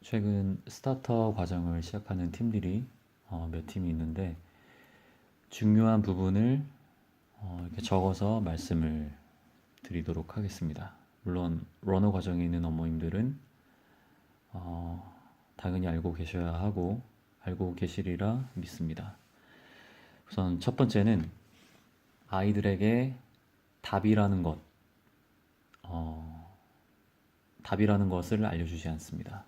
최근 스타터 과정을 시작하는 팀들이 몇 팀이 있는데 중요한 부분을 이렇게 적어서 말씀을 드리도록 하겠습니다. 물론 러너 과정에 있는 어머님들은 당연히 알고 계셔야 하고 알고 계시리라 믿습니다. 우선 첫 번째는 아이들에게 답이라는 것, 답이라는 것을 알려주지 않습니다.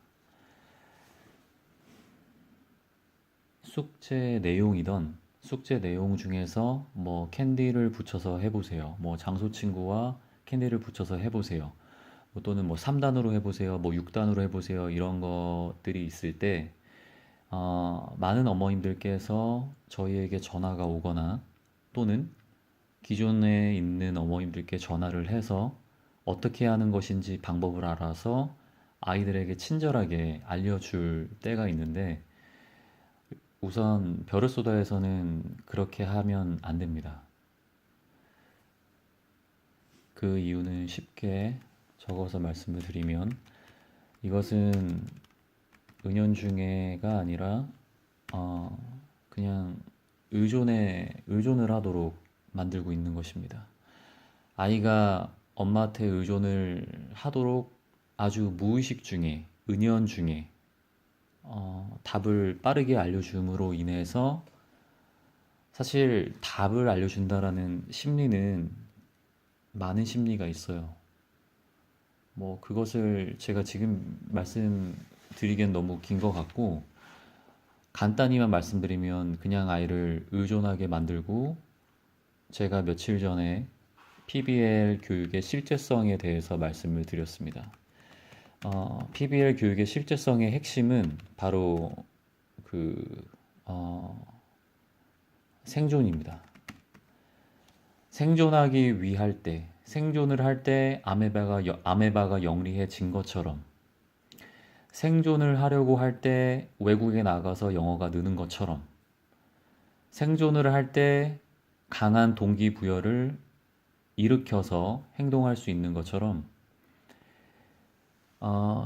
숙제 내용 중에서 뭐 캔디를 붙여서 해보세요. 뭐 장소 친구와 캔디를 붙여서 해보세요. 또는 뭐 3단으로 해보세요. 뭐 6단으로 해보세요. 이런 것들이 있을 때 많은 어머님들께서 저희에게 전화가 오거나 또는 기존에 있는 어머님들께 전화를 해서 어떻게 하는 것인지 방법을 알아서 아이들에게 친절하게 알려줄 때가 있는데 우선 벼르소다에서는 그렇게 하면 안 됩니다. 그 이유는 쉽게 적어서 말씀을 드리면 이것은 은연중에가 아니라 그냥 의존을 하도록 만들고 있는 것입니다. 아이가 엄마한테 의존을 하도록 아주 무의식 중에, 은연중에 답을 빠르게 알려줌으로 인해서 사실 답을 알려준다라는 심리는 많은 심리가 있어요. 뭐 그것을 제가 지금 말씀드리기엔 너무 긴 것 같고 간단히만 말씀드리면 그냥 아이를 의존하게 만들고 제가 며칠 전에 PBL 교육의 실제성에 대해서 말씀을 드렸습니다. PBL 교육의 실제성의 핵심은 바로 그 생존입니다. 생존하기 위할 때, 생존을 할 때 아메바가 영리해진 것처럼 생존을 하려고 할 때 외국에 나가서 영어가 느는 것처럼 생존을 할 때 강한 동기부여를 일으켜서 행동할 수 있는 것처럼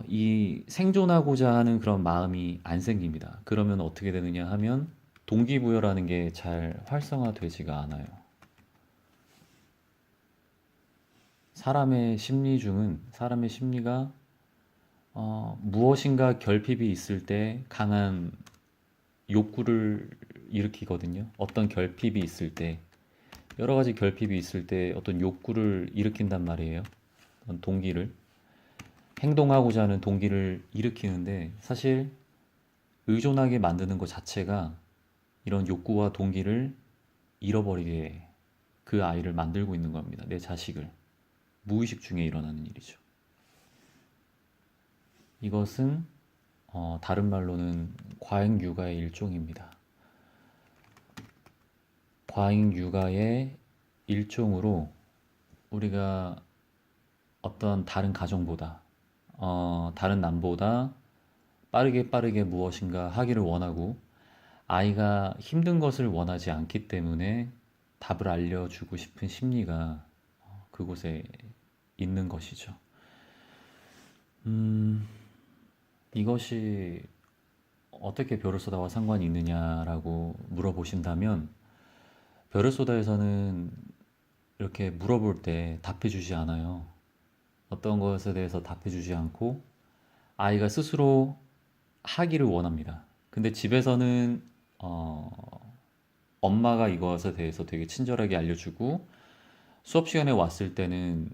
이 생존하고자 하는 그런 마음이 안 생깁니다. 그러면 어떻게 되느냐 하면 동기부여라는 게 잘 활성화되지가 않아요. 사람의 심리가 무엇인가 결핍이 있을 때 강한 욕구를 일으키거든요. 어떤 결핍이 있을 때, 여러 가지 결핍이 있을 때 어떤 욕구를 일으킨단 말이에요. 어떤 동기를. 행동하고자 하는 동기를 일으키는데 사실 의존하게 만드는 것 자체가 이런 욕구와 동기를 잃어버리게 그 아이를 만들고 있는 겁니다. 내 자식을. 무의식 중에 일어나는 일이죠. 이것은 다른 말로는 과잉 육아의 일종입니다. 과잉 육아의 일종으로 우리가 어떤 다른 가정보다 다른 남보다 빠르게 무엇인가 하기를 원하고 아이가 힘든 것을 원하지 않기 때문에 답을 알려주고 싶은 심리가 그곳에 있는 것이죠. 이것이 어떻게 벼르소다와 상관이 있느냐라고 물어보신다면 벼르소다에서는 이렇게 물어볼 때 답해주지 않아요. 어떤 것에 대해서 답해주지 않고 아이가 스스로 하기를 원합니다. 근데 집에서는 엄마가 이것에 대해서 되게 친절하게 알려주고 수업 시간에 왔을 때는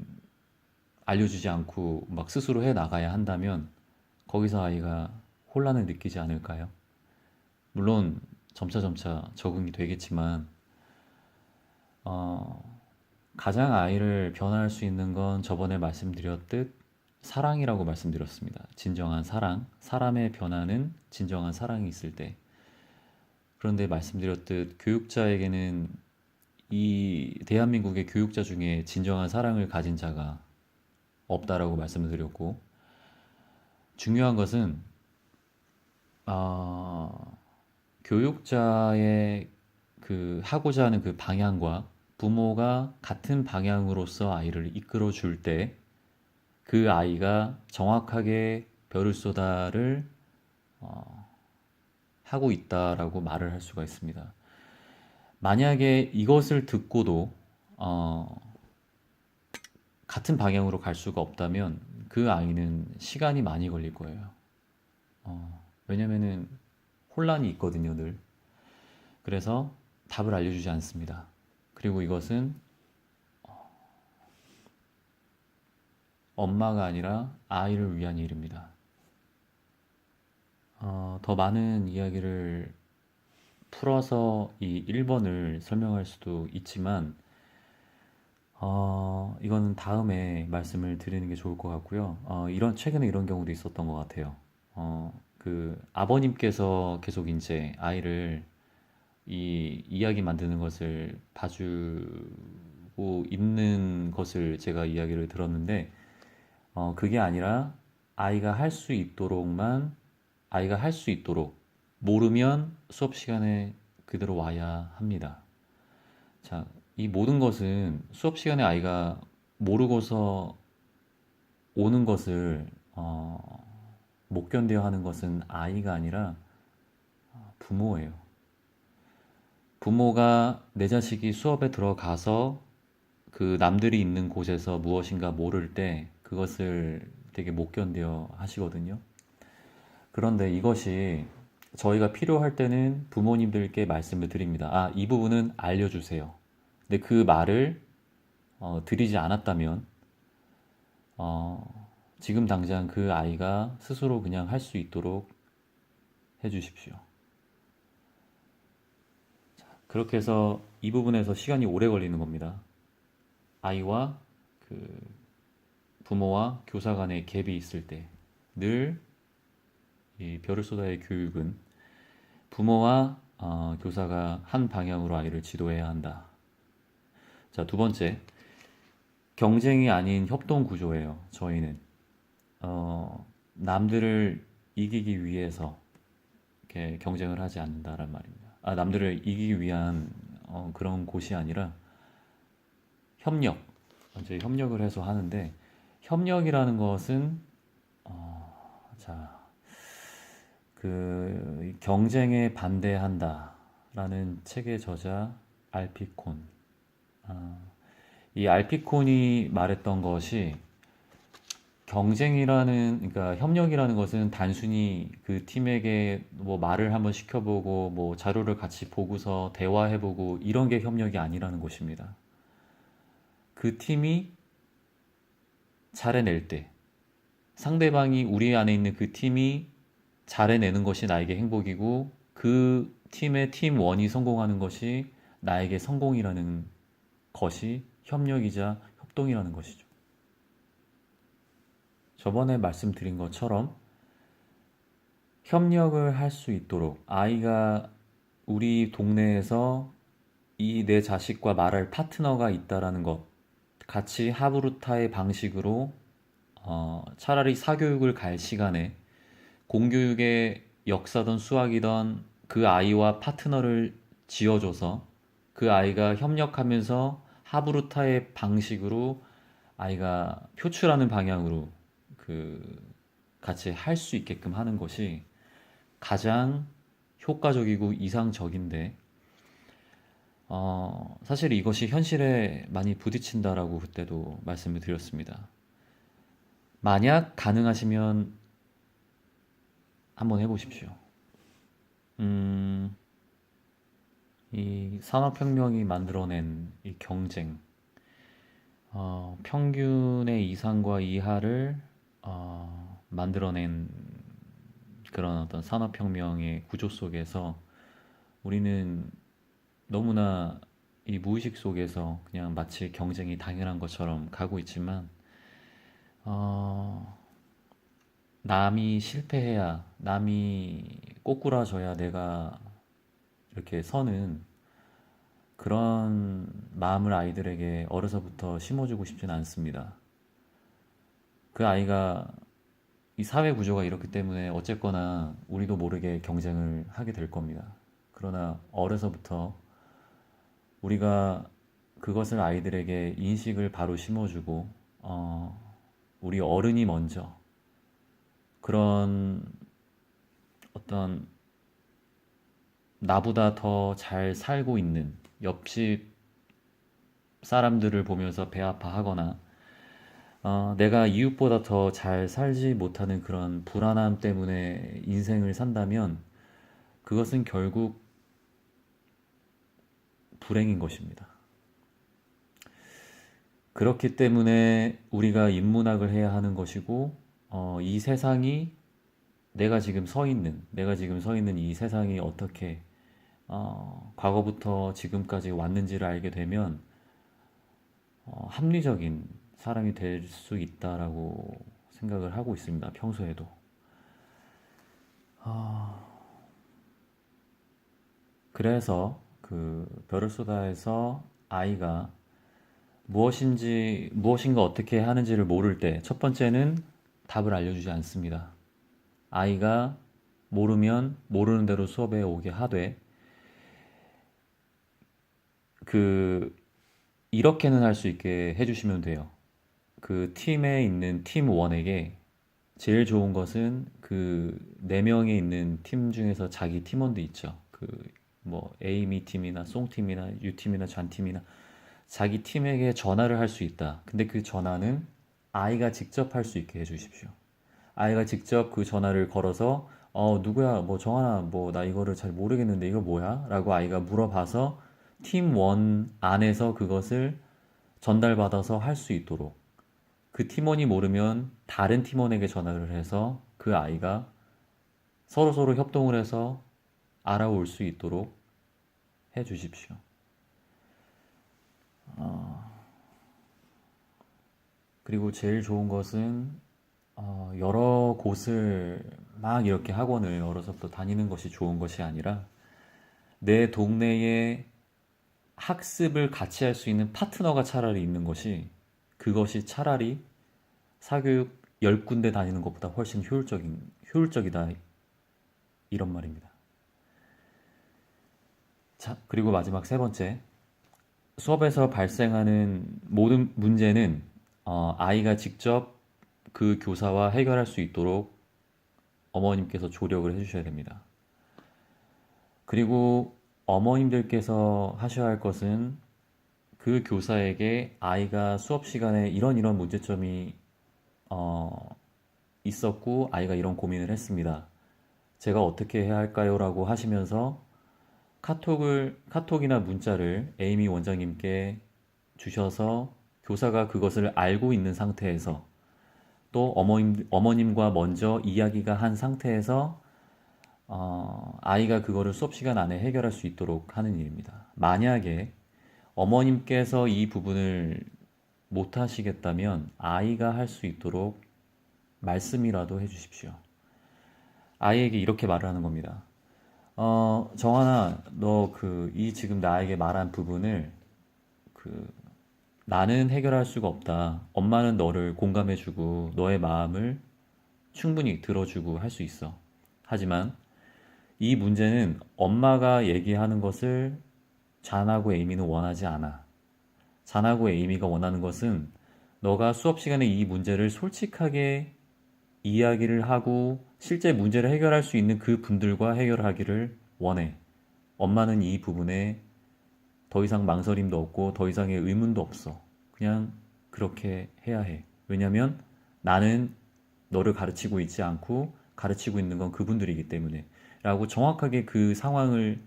알려주지 않고 막 스스로 해 나가야 한다면 거기서 아이가 혼란을 느끼지 않을까요? 물론 점차 적응이 되겠지만 가장 아이를 변화할 수 있는 건 저번에 말씀드렸듯 사랑이라고 말씀드렸습니다. 진정한 사랑, 사람의 변화는 진정한 사랑이 있을 때. 그런데 말씀드렸듯 교육자에게는 이 대한민국의 교육자 중에 진정한 사랑을 가진 자가 없다라고 말씀을 드렸고 중요한 것은 교육자의 그 하고자 하는 그 방향과 부모가 같은 방향으로서 아이를 이끌어 줄 때 그 아이가 정확하게 벼를 쏘다를 하고 있다라고 말을 할 수가 있습니다. 만약에 이것을 듣고도 같은 방향으로 갈 수가 없다면 그 아이는 시간이 많이 걸릴 거예요. 왜냐면은 혼란이 있거든요, 늘. 그래서 답을 알려주지 않습니다. 그리고 이것은 엄마가 아니라 아이를 위한 일입니다. 더 많은 이야기를 풀어서 이 1번을 설명할 수도 있지만, 이거는 다음에 말씀을 드리는 게 좋을 것 같고요. 최근에 이런 경우도 있었던 것 같아요. 그 아버님께서 계속 이제 아이를 이 이야기 만드는 것을 봐주고 있는 것을 제가 이야기를 들었는데, 그게 아니라 아이가 할 수 있도록만, 아이가 할 수 있도록 모르면 수업 시간에 그대로 와야 합니다. 자, 이 모든 것은 수업 시간에 아이가 모르고서 오는 것을 못 견뎌 하는 것은 아이가 아니라 부모예요. 부모가 내 자식이 수업에 들어가서 그 남들이 있는 곳에서 무엇인가 모를 때 그것을 되게 못 견뎌 하시거든요. 그런데 이것이 저희가 필요할 때는 부모님들께 말씀을 드립니다. 아, 이 부분은 알려주세요. 근데 그 말을 드리지 않았다면 지금 당장 그 아이가 스스로 그냥 할 수 있도록 해주십시오. 그렇게 해서 이 부분에서 시간이 오래 걸리는 겁니다. 아이와 그 부모와 교사 간의 갭이 있을 때 늘 이 벼르소다의 교육은 부모와 교사가 한 방향으로 아이를 지도해야 한다. 자, 두 번째, 경쟁이 아닌 협동 구조예요. 저희는 남들을 이기기 위해서 이렇게 경쟁을 하지 않는다란 말입니다. 남들을 이기기 위한 그런 곳이 아니라 협력, 이제 협력을 해서 하는데 협력이라는 것은 자, 그 경쟁에 반대한다라는 책의 저자 알피콘. 이 알피콘이 말했던 것이 그러니까 협력이라는 것은 단순히 그 팀에게 뭐 말을 한번 시켜보고 뭐 자료를 같이 보고서 대화해보고 이런 게 협력이 아니라는 것입니다. 그 팀이 잘해낼 때 상대방이 우리 안에 있는 그 팀이 잘해내는 것이 나에게 행복이고 그 팀의 팀원이 성공하는 것이 나에게 성공이라는 것이 협력이자 협동이라는 것이죠. 저번에 말씀드린 것처럼 협력을 할 수 있도록 아이가 우리 동네에서 이 내 자식과 말할 파트너가 있다라는 것, 같이 하부루타의 방식으로 차라리 사교육을 갈 시간에 공교육의 역사든 수학이든 그 아이와 파트너를 지어줘서 그 아이가 협력하면서 하부루타의 방식으로 아이가 표출하는 방향으로 그 같이 할 수 있게끔 하는 것이 가장 효과적이고 이상적인데 사실 이것이 현실에 많이 부딪힌다라고 그때도 말씀을 드렸습니다. 만약 가능하시면 한번 해보십시오. 이 산업혁명이 만들어낸 이 경쟁, 평균의 이상과 이하를 만들어낸 그런 어떤 산업혁명의 구조 속에서 우리는 너무나 이 무의식 속에서 그냥 마치 경쟁이 당연한 것처럼 가고 있지만, 남이 실패해야, 남이 꼬꾸라져야 내가 이렇게 서는 그런 마음을 아이들에게 어려서부터 심어주고 싶지는 않습니다. 그 아이가 이 사회 구조가 이렇기 때문에 어쨌거나 우리도 모르게 경쟁을 하게 될 겁니다. 그러나 어려서부터 우리가 그것을 아이들에게 인식을 바로 심어주고, 우리 어른이 먼저 그런 어떤 나보다 더 잘 살고 있는 옆집 사람들을 보면서 배 아파하거나 내가 이웃보다 더 잘 살지 못하는 그런 불안함 때문에 인생을 산다면 그것은 결국 불행인 것입니다. 그렇기 때문에 우리가 인문학을 해야 하는 것이고, 이 세상이 내가 지금 서 있는 이 세상이 어떻게, 과거부터 지금까지 왔는지를 알게 되면, 합리적인 사람이 될 수 있다라고 생각을 하고 있습니다. 평소에도. 그래서 그 별을 쏟아에서 아이가 무엇인가 어떻게 하는지를 모를 때, 첫 번째는 답을 알려주지 않습니다. 아이가 모르면 모르는 대로 수업에 오게 하되, 그, 이렇게는 할 수 있게 해주시면 돼요. 그 팀에 있는 팀원에게 제일 좋은 것은 그 네 명에 있는 팀 중에서 자기 팀원도 있죠. 그 뭐 에이미 팀이나 송 팀이나 유 팀이나 잔 팀이나 자기 팀에게 전화를 할 수 있다. 근데 그 전화는 아이가 직접 할 수 있게 해주십시오. 아이가 직접 그 전화를 걸어서 누구야 뭐 정하나 뭐 나 이거를 잘 모르겠는데 이거 뭐야? 라고 아이가 물어봐서 팀 원 안에서 그것을 전달받아서 할 수 있도록 그 팀원이 모르면 다른 팀원에게 전화를 해서 그 아이가 서로서로 협동을 해서 알아올 수 있도록 해 주십시오. 그리고 제일 좋은 것은 여러 곳을 막 이렇게 학원을 여러 서부터 다니는 것이 좋은 것이 아니라 내 동네에 학습을 같이 할 수 있는 파트너가 차라리 있는 것이 그것이 차라리 사교육 10군데 다니는 것보다 훨씬 효율적이다 이런 말입니다. 자, 그리고 마지막 세 번째. 수업에서 발생하는 모든 문제는 아이가 직접 그 교사와 해결할 수 있도록 어머님께서 조력을 해주셔야 됩니다. 그리고 어머님들께서 하셔야 할 것은 그 교사에게 아이가 수업 시간에 이런 문제점이 있었고 아이가 이런 고민을 했습니다. 제가 어떻게 해야 할까요? 라고 하시면서 카톡이나 문자를 에이미 원장님께 주셔서 교사가 그것을 알고 있는 상태에서 또 어머님과 먼저 이야기가 한 상태에서 아이가 그거를 수업 시간 안에 해결할 수 있도록 하는 일입니다. 만약에 어머님께서 이 부분을 못 하시겠다면 아이가 할 수 있도록 말씀이라도 해주십시오. 아이에게 이렇게 말을 하는 겁니다. 정환아, 너 이 지금 나에게 말한 부분을 그 나는 해결할 수가 없다. 엄마는 너를 공감해주고 너의 마음을 충분히 들어주고 할 수 있어. 하지만 이 문제는 엄마가 얘기하는 것을 잔하고 에이미는 원하지 않아. 잔하고 에이미가 원하는 것은 너가 수업 시간에 이 문제를 솔직하게 이야기를 하고 실제 문제를 해결할 수 있는 그 분들과 해결하기를 원해. 엄마는 이 부분에 더 이상 망설임도 없고 더 이상의 의문도 없어. 그냥 그렇게 해야 해. 왜냐면 나는 너를 가르치고 있지 않고 가르치고 있는 건 그분들이기 때문에. 라고 정확하게 그 상황을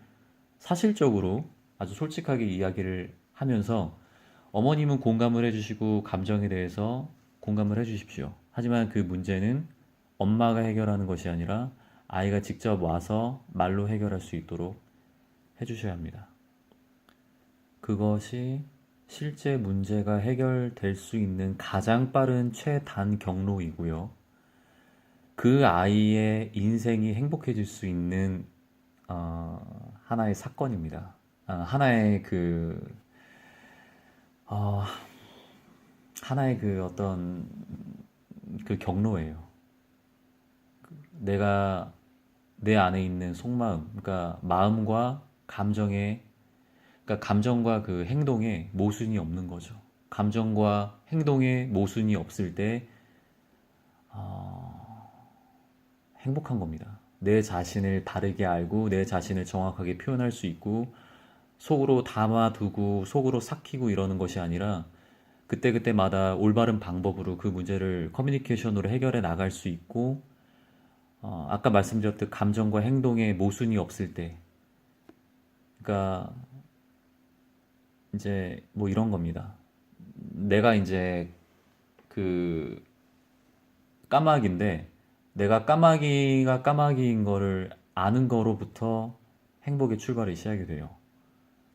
사실적으로 아주 솔직하게 이야기를 하면서 어머님은 공감을 해주시고 감정에 대해서 공감을 해주십시오. 하지만 그 문제는 엄마가 해결하는 것이 아니라 아이가 직접 와서 말로 해결할 수 있도록 해주셔야 합니다. 그것이 실제 문제가 해결될 수 있는 가장 빠른 최단 경로이고요. 그 아이의 인생이 행복해질 수 있는 하나의 사건입니다. 하나의 어, 하나의 어떤 그 경로예요. 내가 내 안에 있는 속마음, 그러니까 마음과 그러니까 감정과 그 행동에 모순이 없는 거죠. 감정과 행동에 모순이 없을 때 행복한 겁니다. 내 자신을 바르게 알고 내 자신을 정확하게 표현할 수 있고 속으로 담아두고 속으로 삭히고 이러는 것이 아니라 그때그때마다 올바른 방법으로 그 문제를 커뮤니케이션으로 해결해 나갈 수 있고 아까 말씀드렸듯 감정과 행동에 모순이 없을 때 그러니까 이제 뭐 이런 겁니다. 내가 이제 그 까마귀인데 내가 까마귀가 까마귀인 거를 아는 거로부터 행복의 출발이 시작이 돼요.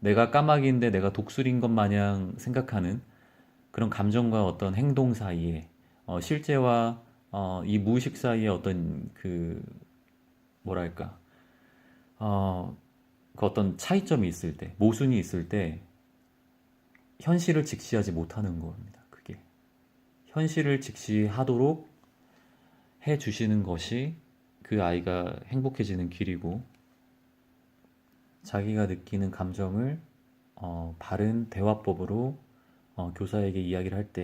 내가 까마귀인데 내가 독수리인 것 마냥 생각하는 그런 감정과 어떤 행동 사이에 실제와 이 무의식 사이에 어떤 그 뭐랄까 어, 그 어떤 차이점이 있을 때 모순이 있을 때 현실을 직시하지 못하는 겁니다. 그게 현실을 직시하도록 해 주시는 것이 그 아이가 행복해지는 길이고 자기가 느끼는 감정을 바른 대화법으로 교사에게 이야기를 할 때